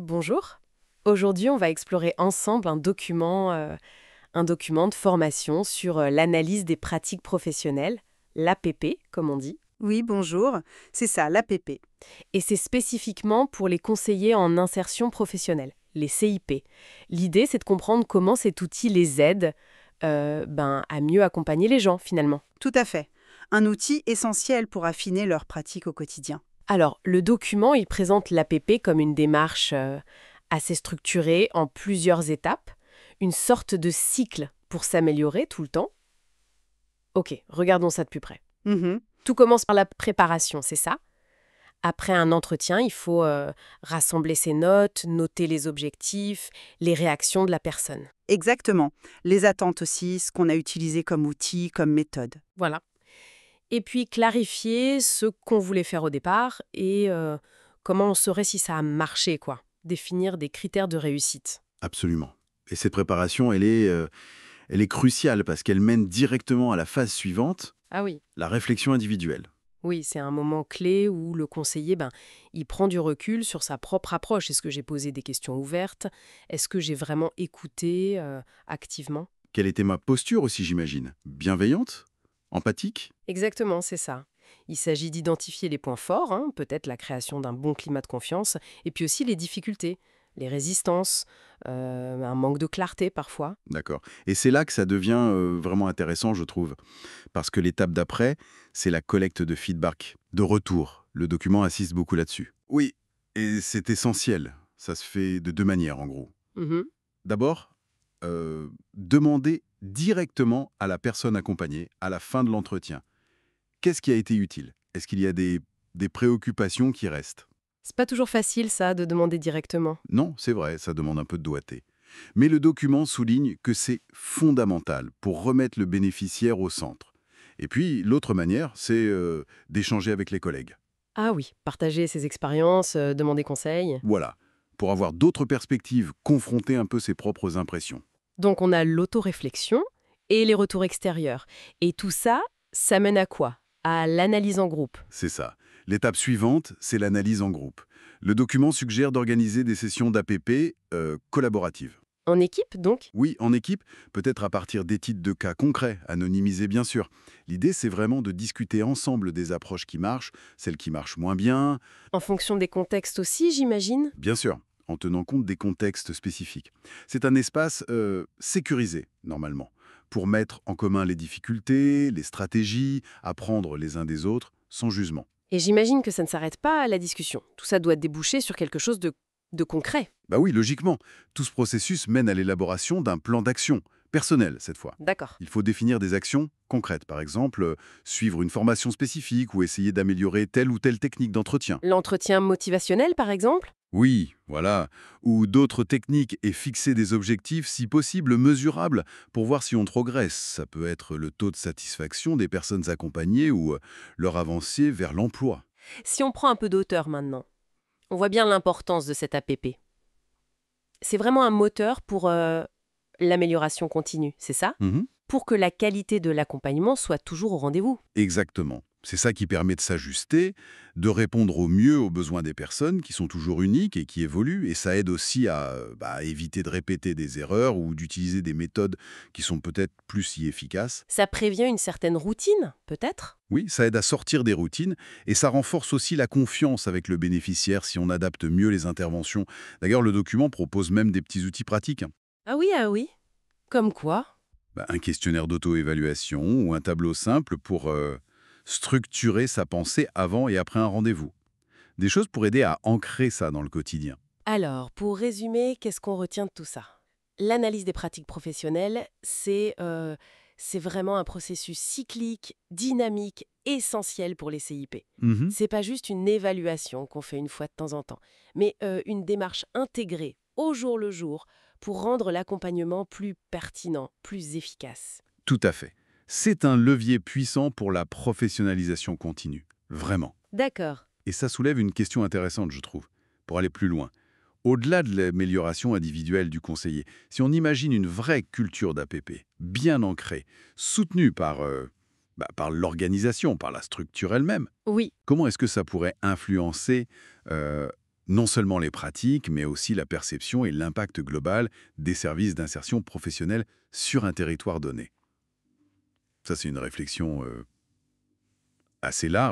Bonjour. Aujourd'hui, on va explorer ensemble un document de formation sur l'analyse des pratiques professionnelles, l'APP, comme on dit. Oui, bonjour. C'est ça, l'APP. Et c'est spécifiquement pour les conseillers en insertion professionnelle, les CIP. L'idée, c'est de comprendre comment cet outil les aide à mieux accompagner les gens, finalement. Tout à fait. Un outil essentiel pour affiner leurs pratiques au quotidien. Alors, le document, il présente l'APP comme une démarche assez structurée en plusieurs étapes, une sorte de cycle pour s'améliorer tout le temps. Ok, regardons ça de plus près. Mhm. Tout commence par la préparation, c'est ça? Après un entretien, il faut rassembler ses notes, noter les objectifs, les réactions de la personne. Exactement. Les attentes aussi, ce qu'on a utilisé comme outil, comme méthode. Voilà. Et puis clarifier ce qu'on voulait faire au départ et comment on saurait si ça a marché, quoi. Définir des critères de réussite. Absolument. Et cette préparation, elle est cruciale parce qu'elle mène directement à la phase suivante, Ah oui. la réflexion individuelle. Oui, c'est un moment clé où le conseiller, il prend du recul sur sa propre approche. Est-ce que j'ai posé des questions ouvertes? Est-ce que j'ai vraiment écouté activement? Quelle était ma posture aussi, j'imagine? Bienveillante? Empathique? Exactement, c'est ça. Il s'agit d'identifier les points forts, hein, peut-être la création d'un bon climat de confiance, et puis aussi les difficultés, les résistances, un manque de clarté parfois. D'accord. Et c'est là que ça devient vraiment intéressant, je trouve. Parce que l'étape d'après, c'est la collecte de feedback, de retour. Le document insiste beaucoup là-dessus. Oui, et c'est essentiel. Ça se fait de deux manières, en gros. Mhm. D'abord, demander directement à la personne accompagnée, à la fin de l'entretien, qu'est-ce qui a été utile? Est-ce qu'il y a des préoccupations qui restent? C'est pas toujours facile, ça, de demander directement. Non, c'est vrai, ça demande un peu de doigté. Mais le document souligne que c'est fondamental pour remettre le bénéficiaire au centre. Et puis, l'autre manière, c'est d'échanger avec les collègues. Ah oui, partager ses expériences, demander conseil. Voilà, pour avoir d'autres perspectives, confronter un peu ses propres impressions. Donc on a l'autoréflexion et les retours extérieurs. Et tout ça, ça mène à quoi? À l'analyse en groupe. C'est ça. L'étape suivante, c'est l'analyse en groupe. Le document suggère d'organiser des sessions d'APP collaboratives. En équipe, donc? Oui, en équipe, peut-être à partir d'études de cas concrets, anonymisés bien sûr. L'idée, c'est vraiment de discuter ensemble des approches qui marchent, celles qui marchent moins bien, En fonction des contextes aussi, j'imagine? bien sûr, en tenant compte des contextes spécifiques. C'est un espace sécurisé, normalement, pour mettre en commun les difficultés, les stratégies, apprendre les uns des autres, sans jugement. Et j'imagine que ça ne s'arrête pas à la discussion. Tout ça doit déboucher sur quelque chose de concret. Bah oui, logiquement, tout ce processus mène à l'élaboration d'un plan d'action, personnel cette fois. D'accord. Il faut définir des actions concrètes, par exemple, suivre une formation spécifique ou essayer d'améliorer telle ou telle technique d'entretien. L'entretien motivationnel, par exemple? Oui, voilà. Ou d'autres techniques et fixer des objectifs, si possible, mesurables, pour voir si on progresse. Ça peut être le taux de satisfaction des personnes accompagnées ou leur avancée vers l'emploi. Si on prend un peu d'auteur maintenant, on voit bien l'importance de cette APP. C'est vraiment un moteur pour l'amélioration continue, c'est ça? Mhm. Pour que la qualité de l'accompagnement soit toujours au rendez-vous. Exactement. C'est ça qui permet de s'ajuster, de répondre au mieux aux besoins des personnes qui sont toujours uniques et qui évoluent. Et ça aide aussi à éviter de répéter des erreurs ou d'utiliser des méthodes qui sont peut-être plus si efficaces. Ça prévient une certaine routine, peut-être? Oui, ça aide à sortir des routines et ça renforce aussi la confiance avec le bénéficiaire si on adapte mieux les interventions. D'ailleurs, le document propose même des petits outils pratiques, hein. Ah oui, ah oui. Comme quoi? Un questionnaire d'auto-évaluation ou un tableau simple pour structurer sa pensée avant et après un rendez-vous. Des choses pour aider à ancrer ça dans le quotidien. Alors, pour résumer, qu'est-ce qu'on retient de tout ça? L'analyse des pratiques professionnelles, c'est vraiment un processus cyclique, dynamique, essentiel pour les CIP. Mhm. C'est pas juste une évaluation qu'on fait une fois de temps en temps, mais une démarche intégrée au jour le jour pour rendre l'accompagnement plus pertinent, plus efficace. Tout à fait. C'est un levier puissant pour la professionnalisation continue. Vraiment. D'accord. Et ça soulève une question intéressante, je trouve, pour aller plus loin. Au-delà de l'amélioration individuelle du conseiller, si on imagine une vraie culture d'APP, bien ancrée, soutenue par l'organisation, par la structure elle-même, Oui. comment est-ce que ça pourrait influencer Non seulement les pratiques, mais aussi la perception et l'impact global des services d'insertion professionnelle sur un territoire donné. Ça, c'est une réflexion assez large.